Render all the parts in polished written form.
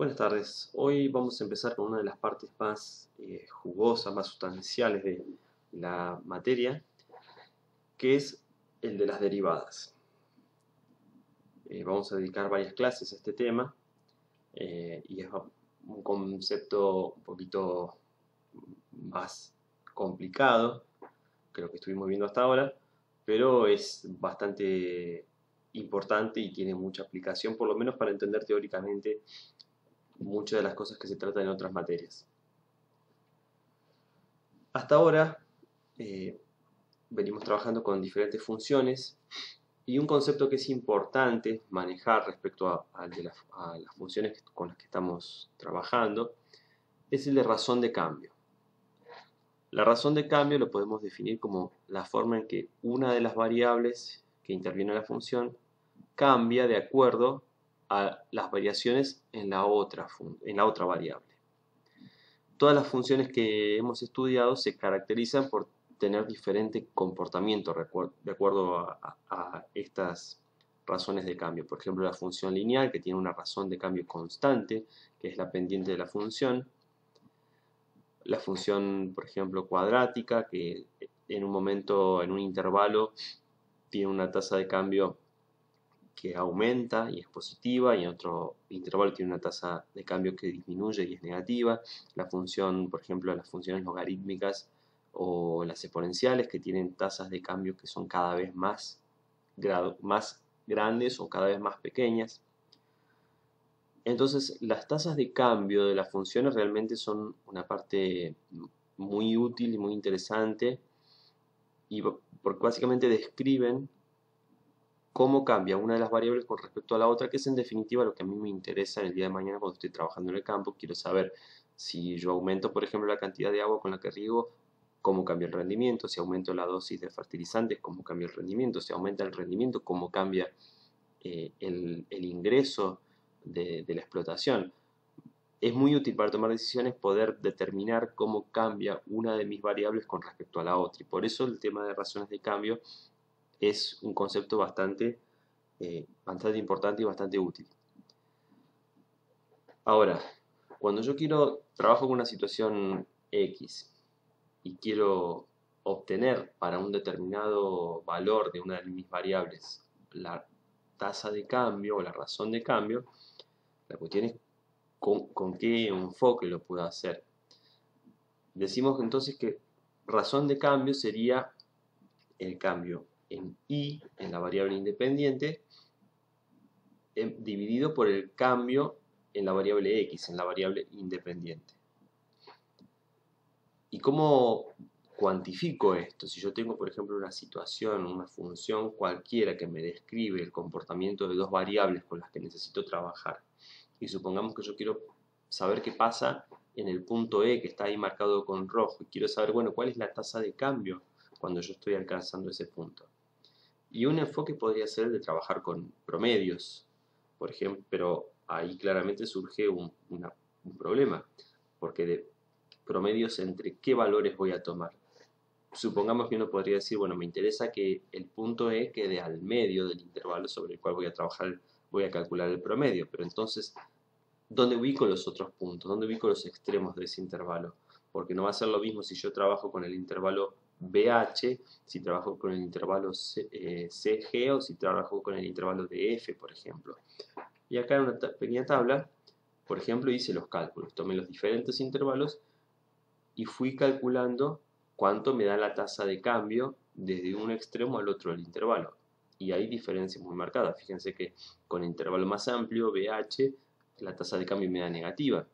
Buenas tardes. Hoy vamos a empezar con una de las partes más jugosas, más sustanciales de la materia, que es el de las derivadas. Vamos a dedicar varias clases a este tema y es un concepto un poquito más complicado que lo que estuvimos viendo hasta ahora, pero es bastante importante y tiene mucha aplicación, por lo menos para entender teóricamente muchas de las cosas que se tratan en otras materias. Hasta ahora eh, venimos trabajando con diferentes funciones y un concepto que es importante manejar respecto a las funciones con las que estamos trabajando es el de razón de cambio. La razón de cambio lo podemos definir como la forma en que una de las variables que interviene en la función cambia de acuerdo a las variaciones en la otra variable. Todas las funciones que hemos estudiado se caracterizan por tener diferente comportamiento de acuerdo a estas razones de cambio. Por ejemplo, la función lineal, que tiene una razón de cambio constante, que es la pendiente de la función. La función, por ejemplo, cuadrática, que en un momento, en un intervalo, tiene una tasa de cambio que aumenta y es positiva, y en otro intervalo tiene una tasa de cambio que disminuye y es negativa. La función, por ejemplo, las funciones logarítmicas o las exponenciales, que tienen tasas de cambio que son cada vez más grandes o cada vez más pequeñas. Entonces, las tasas de cambio de las funciones realmente son una parte muy útil y muy interesante, y porque básicamente describen cómo cambia una de las variables con respecto a la otra, que es en definitiva lo que a mí me interesa el día de mañana cuando estoy trabajando en el campo. Quiero saber si yo aumento, por ejemplo, la cantidad de agua con la que riego, cómo cambia el rendimiento; si aumento la dosis de fertilizantes, cómo cambia el rendimiento; si aumenta el rendimiento, cómo cambia el ingreso de la explotación. Es muy útil para tomar decisiones poder determinar cómo cambia una de mis variables con respecto a la otra, y por eso el tema de razones de cambio es un concepto bastante importante y bastante útil. Ahora, cuando yo trabajo con una situación X y quiero obtener para un determinado valor de una de mis variables la tasa de cambio o la razón de cambio, la cuestión es con qué enfoque lo puedo hacer. Decimos entonces que razón de cambio sería el cambio en y, en la variable independiente, dividido por el cambio en la variable x, en la variable independiente. ¿Y cómo cuantifico esto? Si yo tengo, por ejemplo, una situación, una función cualquiera que me describe el comportamiento de dos variables con las que necesito trabajar, y supongamos que yo quiero saber qué pasa en el punto E, que está ahí marcado con rojo, y quiero saber, bueno, cuál es la tasa de cambio cuando yo estoy alcanzando ese punto. Y un enfoque podría ser el de trabajar con promedios, por ejemplo, pero ahí claramente surge un problema, porque de promedios entre qué valores voy a tomar. Supongamos que uno podría decir, bueno, me interesa que el punto E quede al medio del intervalo sobre el cual voy a trabajar, voy a calcular el promedio, pero entonces, ¿dónde ubico los otros puntos? ¿Dónde ubico los extremos de ese intervalo? Porque no va a ser lo mismo si yo trabajo con el intervalo BH, si trabajo con el intervalo CG, o si trabajo con el intervalo DF, por ejemplo. Y acá en una pequeña tabla, por ejemplo, hice los cálculos. Tomé los diferentes intervalos y fui calculando cuánto me da la tasa de cambio desde un extremo al otro del intervalo. Y hay diferencias muy marcadas. Fíjense que con el intervalo más amplio, BH, la tasa de cambio me da negativa.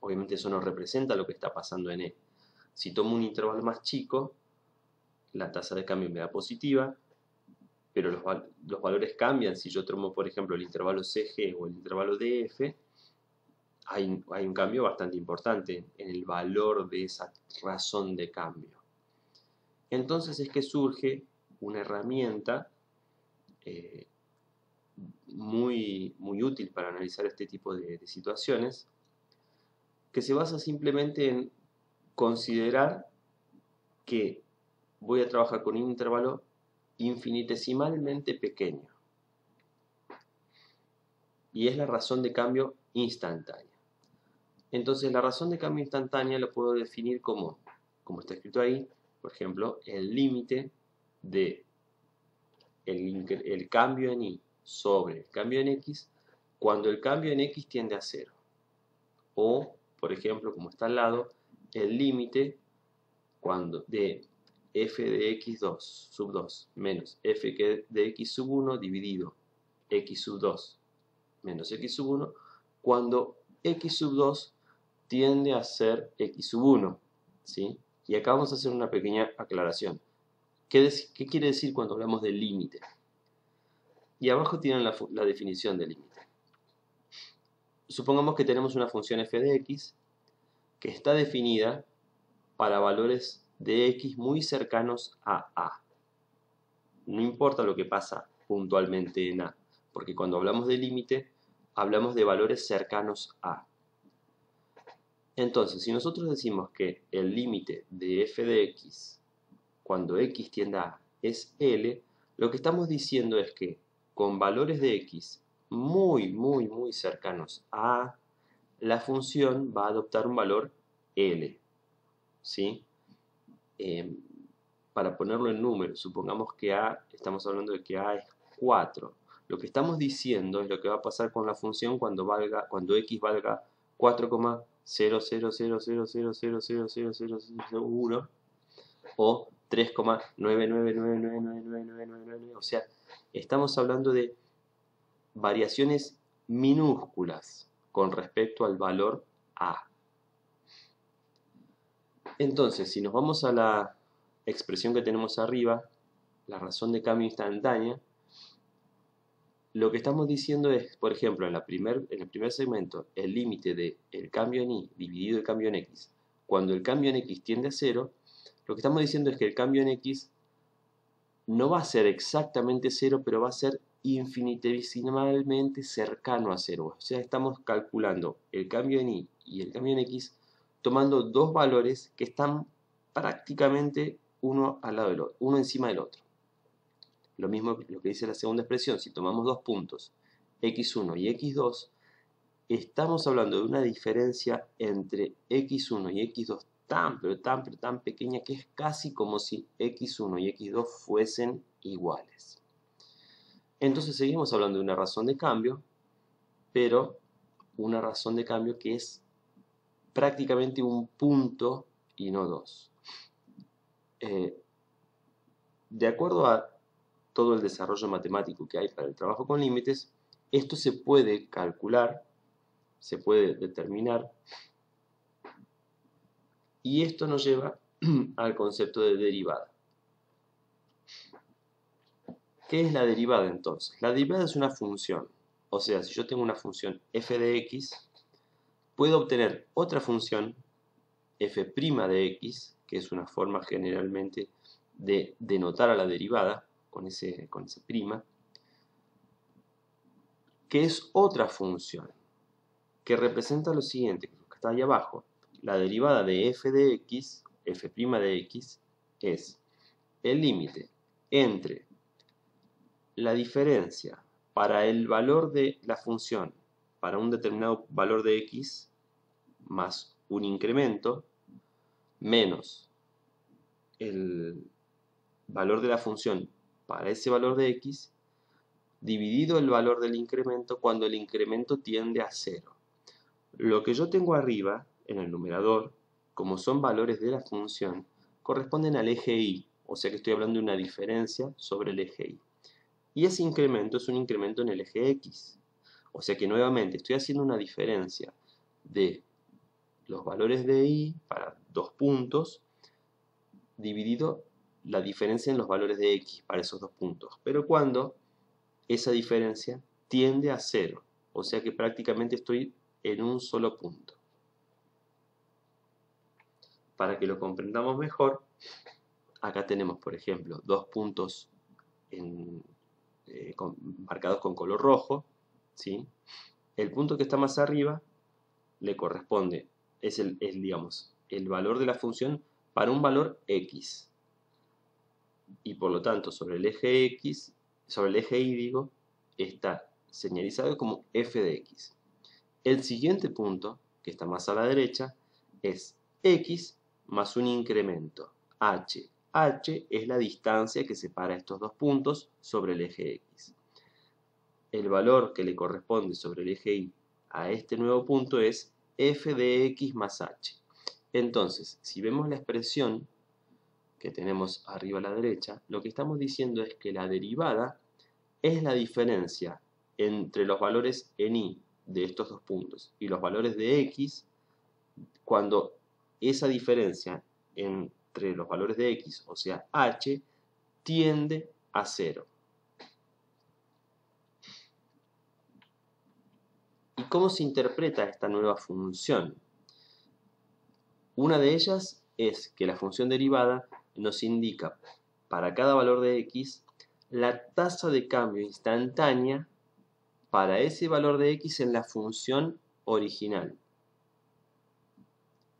Obviamente eso no representa lo que está pasando en E. Si tomo un intervalo más chico, la tasa de cambio me da positiva, pero los valores cambian. Si yo tomo, por ejemplo, el intervalo CG o el intervalo DF, hay un cambio bastante importante en el valor de esa razón de cambio. Entonces es que surge una herramienta muy útil para analizar este tipo de situaciones, que se basa simplemente en considerar que voy a trabajar con un intervalo infinitesimalmente pequeño, y es la razón de cambio instantánea. Entonces la razón de cambio instantánea lo puedo definir como está escrito ahí, por ejemplo, el límite de el cambio en y sobre el cambio en x cuando el cambio en x tiende a 0. O, por ejemplo, como está al lado, el límite de f de x2 sub 2 menos f de x sub 1 dividido x sub 2 menos x sub 1 cuando x sub 2 tiende a ser x sub 1, ¿sí? Y acá vamos a hacer una pequeña aclaración. ¿Qué quiere decir cuando hablamos de límite? Y abajo tienen la definición de límite. Supongamos que tenemos una función f de x que está definida para valores de x muy cercanos a a. No importa lo que pasa puntualmente en a, porque cuando hablamos de límite, hablamos de valores cercanos a. Entonces, si nosotros decimos que el límite de f de x cuando x tiende a a es L, lo que estamos diciendo es que con valores de x muy cercanos a a, la función va a adoptar un valor L, ¿sí? Para ponerlo en números, supongamos que a, estamos hablando de que a es 4. Lo que estamos diciendo es lo que va a pasar con la función cuando x valga 4,00000000001 o 3,999999999. O sea, estamos hablando de variaciones minúsculas con respecto al valor a. Entonces, si nos vamos a la expresión que tenemos arriba, la razón de cambio instantánea, lo que estamos diciendo es, por ejemplo, en el primer segmento, el límite del cambio en y dividido el cambio en x. Cuando el cambio en x tiende a 0, lo que estamos diciendo es que el cambio en x no va a ser exactamente 0, pero va a ser infinitesimalmente cercano a 0. O sea, estamos calculando el cambio en y el cambio en x tomando dos valores que están prácticamente uno al lado del otro, uno encima del otro. Lo mismo que lo que dice la segunda expresión, si tomamos dos puntos, x1 y x2, estamos hablando de una diferencia entre x1 y x2 tan pequeña que es casi como si x1 y x2 fuesen iguales. Entonces seguimos hablando de una razón de cambio, pero una razón de cambio que es prácticamente un punto y no dos. De acuerdo a todo el desarrollo matemático que hay para el trabajo con límites, esto se puede calcular, se puede determinar, y esto nos lleva al concepto de derivada. ¿Qué es la derivada entonces? La derivada es una función, o sea, si yo tengo una función f de x, puedo obtener otra función f' de x, que es una forma generalmente de denotar a la derivada, con ese prima, que es otra función, que representa lo siguiente, que está ahí abajo. La derivada de f de x, f' de x, es el límite entre la diferencia para el valor de la función para un determinado valor de x más un incremento menos el valor de la función para ese valor de x dividido el valor del incremento cuando el incremento tiende a 0. Lo que yo tengo arriba en el numerador, como son valores de la función, corresponden al eje y, o sea que estoy hablando de una diferencia sobre el eje y. Y ese incremento es un incremento en el eje x. O sea que nuevamente estoy haciendo una diferencia de los valores de y para dos puntos dividido la diferencia en los valores de x para esos dos puntos. Pero cuando esa diferencia tiende a 0. O sea que prácticamente estoy en un solo punto. Para que lo comprendamos mejor, acá tenemos, por ejemplo, dos puntos marcados con color rojo, ¿sí? El punto que está más arriba le corresponde, digamos, el valor de la función para un valor x. Y por lo tanto, sobre el eje x, sobre el eje y, digo, está señalizado como f de x. El siguiente punto, que está más a la derecha, es x más un incremento h. H es la distancia que separa estos dos puntos sobre el eje x. El valor que le corresponde sobre el eje y a este nuevo punto es f de x más h. Entonces, si vemos la expresión que tenemos arriba a la derecha, lo que estamos diciendo es que la derivada es la diferencia entre los valores en y de estos dos puntos y los valores de x cuando esa diferencia entre los valores de x, o sea h, tiende a 0. ¿Y cómo se interpreta esta nueva función? Una de ellas es que la función derivada nos indica para cada valor de x la tasa de cambio instantánea para ese valor de x en la función original.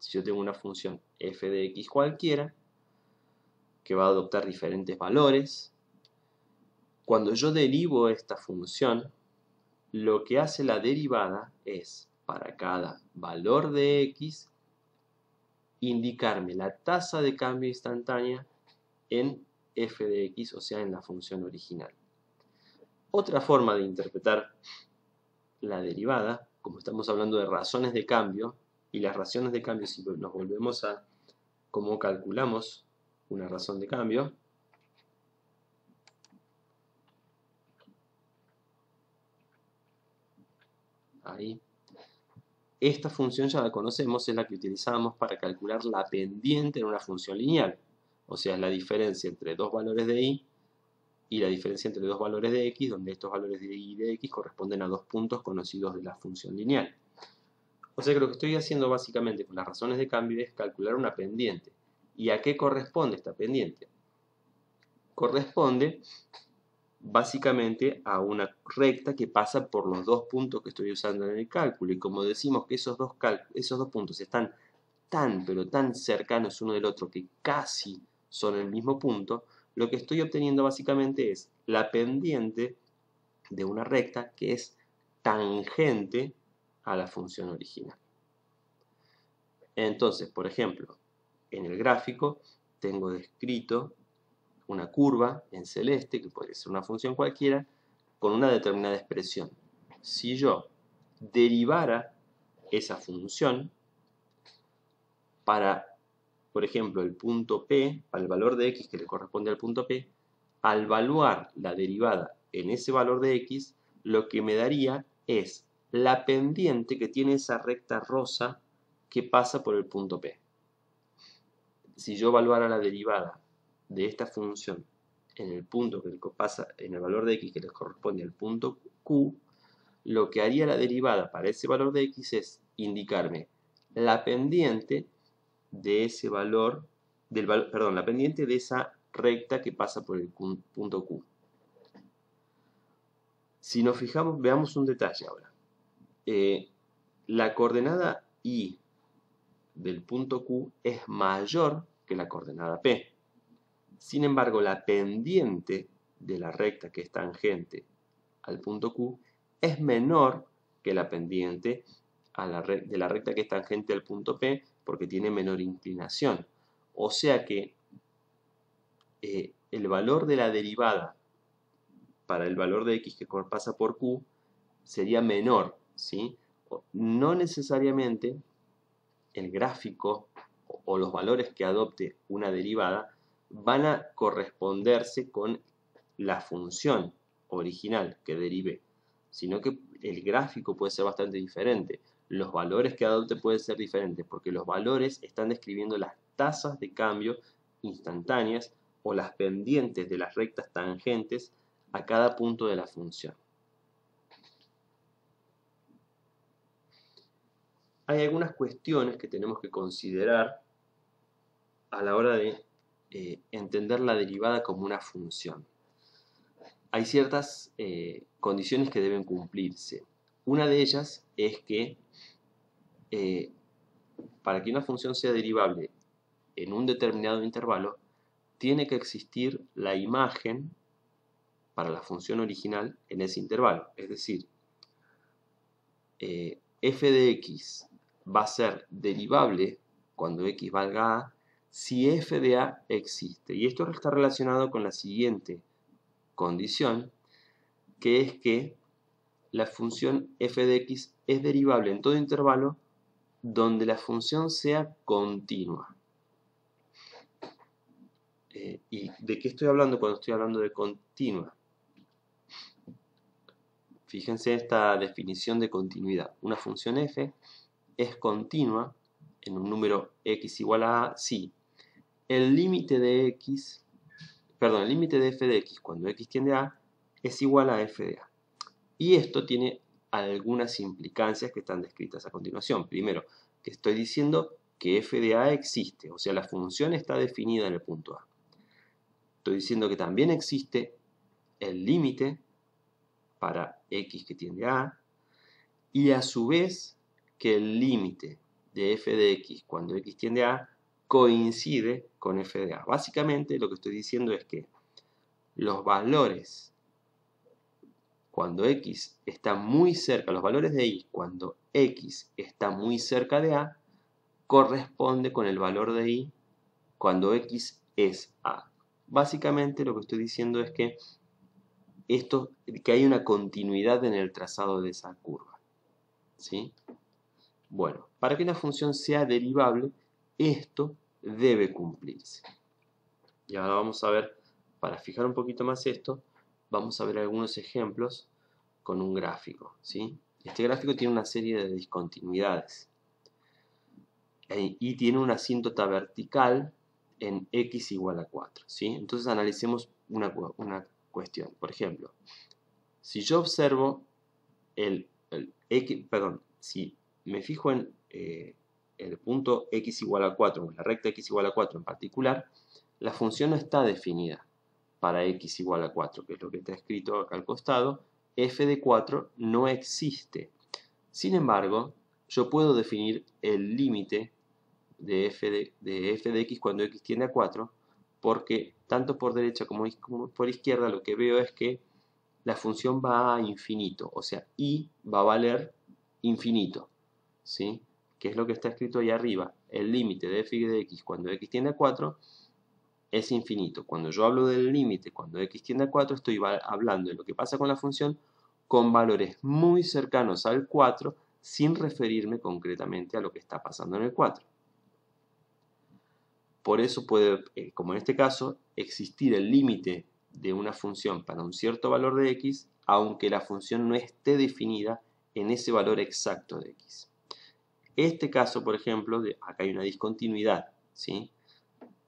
Si yo tengo una función f de x cualquiera, que va a adoptar diferentes valores, cuando yo derivo esta función, lo que hace la derivada es, para cada valor de x, indicarme la tasa de cambio instantánea en f de x, o sea, en la función original. Otra forma de interpretar la derivada, como estamos hablando de razones de cambio, y las razones de cambio, si nos volvemos a cómo calculamos una razón de cambio, ahí, esta función ya la conocemos, es la que utilizamos para calcular la pendiente en una función lineal, o sea, es la diferencia entre dos valores de y la diferencia entre dos valores de x, donde estos valores de y y de x corresponden a dos puntos conocidos de la función lineal. O sea que lo que estoy haciendo básicamente con las razones de cambio es calcular una pendiente. ¿Y a qué corresponde esta pendiente? Corresponde básicamente a una recta que pasa por los dos puntos que estoy usando en el cálculo. Y como decimos que esos dos puntos están tan pero tan cercanos uno del otro que casi son el mismo punto, lo que estoy obteniendo básicamente es la pendiente de una recta que es tangente a la función original. Entonces, por ejemplo, en el gráfico tengo descrito una curva en celeste, que puede ser una función cualquiera, con una determinada expresión. Si yo derivara esa función para, por ejemplo, el punto P, para el valor de x que le corresponde al punto P, al evaluar la derivada en ese valor de x, lo que me daría es la pendiente que tiene esa recta rosa que pasa por el punto P. Si yo evaluara la derivada de esta función en el punto que pasa, en el valor de x que le corresponde al punto Q, lo que haría la derivada para ese valor de x es indicarme la pendiente de ese valor, la pendiente de esa recta que pasa por el punto Q. Si nos fijamos, veamos un detalle ahora. La coordenada y del punto Q es mayor que la coordenada P. Sin embargo, la pendiente de la recta que es tangente al punto Q es menor que la pendiente de la recta que es tangente al punto P porque tiene menor inclinación. O sea que el valor de la derivada para el valor de x que pasa por Q sería menor, ¿sí? No necesariamente el gráfico o los valores que adopte una derivada van a corresponderse con la función original que derive, sino que el gráfico puede ser bastante diferente. Los valores que adopte pueden ser diferentes porque los valores están describiendo las tasas de cambio instantáneas o las pendientes de las rectas tangentes a cada punto de la función. Hay algunas cuestiones que tenemos que considerar a la hora de entender la derivada como una función. Hay ciertas condiciones que deben cumplirse. Una de ellas es que para que una función sea derivable en un determinado intervalo, tiene que existir la imagen para la función original en ese intervalo. Es decir, f de x va a ser derivable cuando x valga a si f de a existe. Y esto está relacionado con la siguiente condición, que es que la función f de x es derivable en todo intervalo donde la función sea continua. ¿Y de qué estoy hablando cuando estoy hablando de continua? Fíjense esta definición de continuidad. Una función f es continua en un número x igual a a si el límite de x, perdón, el límite de f de x cuando x tiende a a es igual a f de a. Y esto tiene algunas implicancias que están descritas a continuación. Primero, que estoy diciendo que f de a existe, o sea, la función está definida en el punto a. Estoy diciendo que también existe el límite para x que tiende a a, y a su vez que el límite de f de x cuando x tiende a coincide con f de a. Básicamente lo que estoy diciendo es que los valores cuando x está muy cerca, los valores de y cuando x está muy cerca de a, corresponde con el valor de y cuando x es a. Básicamente lo que estoy diciendo es que que hay una continuidad en el trazado de esa curva. ¿Sí? Bueno, para que una función sea derivable, esto debe cumplirse. Y ahora vamos a ver, para fijar un poquito más esto, vamos a ver algunos ejemplos con un gráfico, ¿sí? Este gráfico tiene una serie de discontinuidades y tiene una asíntota vertical en x igual a 4, ¿sí? Entonces analicemos una cuestión. Por ejemplo, si yo observo si me fijo en el punto x igual a 4, en la recta x igual a 4 en particular, la función no está definida para x igual a 4, que es lo que está escrito acá al costado. F de 4 no existe. Sin embargo, yo puedo definir el límite de f de x cuando x tiende a 4, porque tanto por derecha como por izquierda lo que veo es que la función va a infinito, o sea, y va a valer infinito, ¿sí? Que es lo que está escrito ahí arriba. El límite de f de x cuando x tiende a 4 es infinito. Cuando yo hablo del límite cuando x tiende a 4, estoy hablando de lo que pasa con la función con valores muy cercanos al 4, sin referirme concretamente a lo que está pasando en el 4. Por eso puede, como en este caso, existir el límite de una función para un cierto valor de x, aunque la función no esté definida en ese valor exacto de x. Este caso, por ejemplo, acá hay una discontinuidad, ¿sí?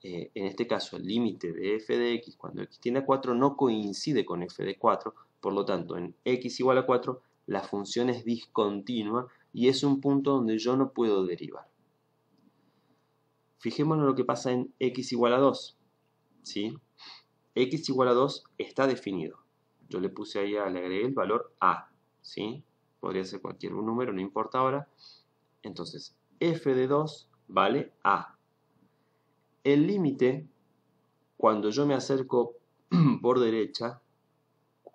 En este caso, el límite de f de x cuando x tiende a 4 no coincide con f de 4, por lo tanto, en x igual a 4, la función es discontinua y es un punto donde yo no puedo derivar. Fijémonos en lo que pasa en x igual a 2, ¿sí? X igual a 2 está definido. Yo le puse ahí, le agregué el valor a, ¿sí? Podría ser cualquier número, no importa ahora. Entonces, f de 2 vale a. El límite, cuando yo me acerco por derecha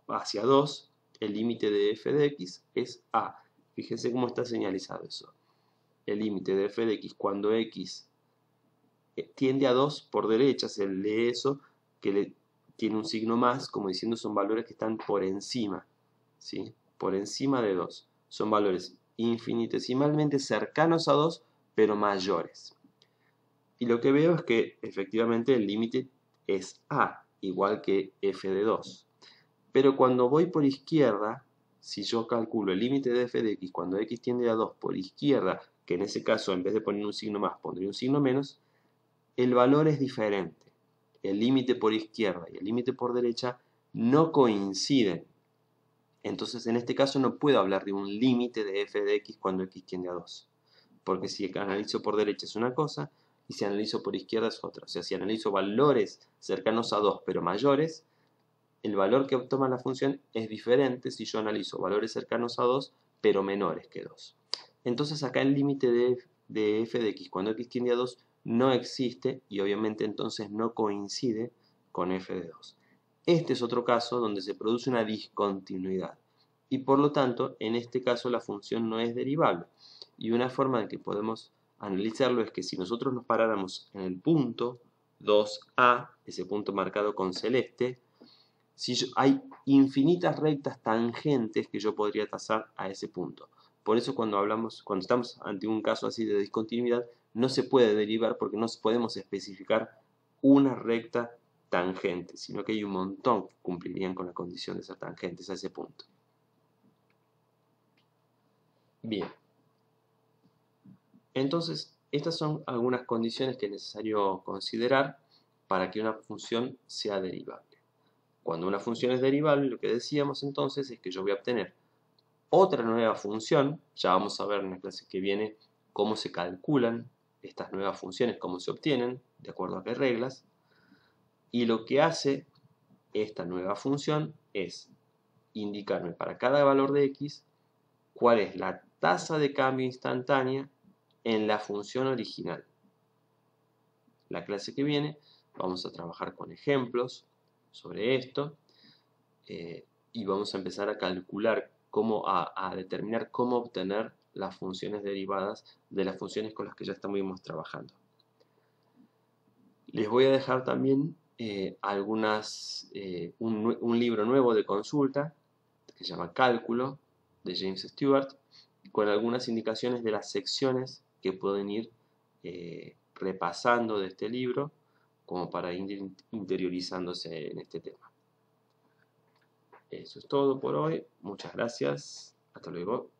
hacia 2, el límite de f de x es a. Fíjense cómo está señalizado eso. El límite de f de x cuando x tiende a 2 por derecha, se lee eso, que tiene un signo más, como diciendo son valores que están por encima, ¿sí? Por encima de 2. Son valores infinitesimalmente cercanos a 2, pero mayores. Y lo que veo es que efectivamente el límite es a, igual que f de 2. Pero cuando voy por izquierda, si yo calculo el límite de f de x cuando x tiende a 2 por izquierda, que en ese caso en vez de poner un signo más pondría un signo menos, el valor es diferente. El límite por izquierda y el límite por derecha no coinciden. Entonces en este caso no puedo hablar de un límite de f de x cuando x tiende a 2. Porque si analizo por derecha es una cosa y si analizo por izquierda es otra. O sea, si analizo valores cercanos a 2 pero mayores, el valor que toma la función es diferente si yo analizo valores cercanos a 2 pero menores que 2. Entonces acá el límite de f de x cuando x tiende a 2 no existe y obviamente entonces no coincide con f de 2. Este es otro caso donde se produce una discontinuidad. y por lo tanto en este caso la función no es derivable. Y una forma en que podemos analizarlo es que si nosotros nos paráramos en el punto 2A, ese punto marcado con celeste, hay infinitas rectas tangentes que yo podría trazar a ese punto. Por eso cuando estamos ante un caso así de discontinuidad, no se puede derivar porque no podemos especificar una recta tangente, sino que hay un montón que cumplirían con la condición de ser tangentes a ese punto. Bien. Entonces, estas son algunas condiciones que es necesario considerar para que una función sea derivable. Cuando una función es derivable, lo que decíamos entonces es que yo voy a obtener otra nueva función. Ya vamos a ver en la clase que viene cómo se calculan estas nuevas funciones, cómo se obtienen, de acuerdo a qué reglas. Y lo que hace esta nueva función es indicarme para cada valor de x cuál es la tasa de cambio instantánea en la función original. La clase que viene vamos a trabajar con ejemplos sobre esto y vamos a empezar a calcular a determinar cómo obtener las funciones derivadas de las funciones con las que ya estamos trabajando. Les voy a dejar también un libro nuevo de consulta que se llama Cálculo, de James Stewart, con algunas indicaciones de las secciones que pueden ir repasando de este libro, como para ir interiorizándose en este tema. Eso es todo por hoy. Muchas gracias. Hasta luego.